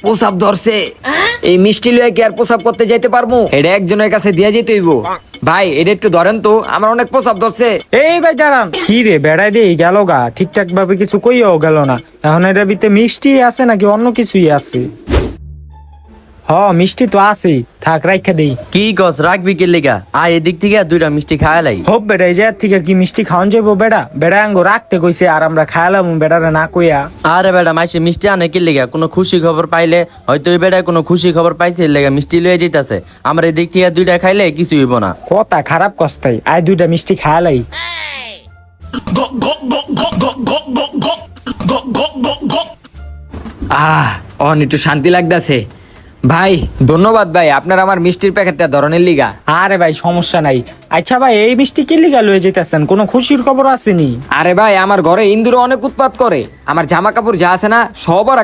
প্রসাব ধরছে। এই মিষ্টি লয়ে কি আর প্রসাব করতে যাইতে পারবো? এটা একজনের কাছে দিয়া যেতে হইব। ভাই এটা একটু ধরেন তো, আমার অনেক প্রসাব ধরছে। এই ভাই দাঁড়ান, কি রে বেড়াই দিয়ে গেল গা, ঠিকঠাক ভাবে কিছু কইও গেল না। এখন এটা ভিতরে মিষ্টি আছে নাকি অন্য কিছুই আছে? মিষ্টি তো আছেই, থাক রাইখা দেই। কি কস রাখবি কি লেগা? আয় এদিক থেকে দুইটা মিষ্টি খায়ালাই। হোপ বেড়া, এই জায়গা থেকে কি মিষ্টি খাওয়ান যাইবো? বেড়া আঙ্গো রাখতে কইছে আর আমরা খায়ালাম বেড়ারে না কইয়া। আরে বেটা মাইসে মিষ্টি আনে কি লেগা? কোনো খুশি খবর পাইলে হয়তো ওই বেটায় কোনো খুশি খবর পাইছে লেগা মিষ্টি লয়ে যাইতাছে। আমরা এদিক থেকে দুইটা খাইলে কিছু হইব না। কথা খারাপ কস্তাই, আয় দুইটা মিষ্টি খায়ালাই। অন একটু শান্তি লাগতেছে। ভাই ধন্যবাদ ভাই, আপনার আমার মিষ্টির প্যাকেটটা ধরনের লিগা। আরে ভাই সমস্যা নাই। আচ্ছা ভাই, এই মিষ্টি কি লিগা লয়ে যাইতাছেন? কোনো খুশির খবর আসেনি? আরে ভাই আমার ঘরে ইন্দুর অনেক উৎপাত করে, আমার জামা কাপড় যা আছে না সব ওরা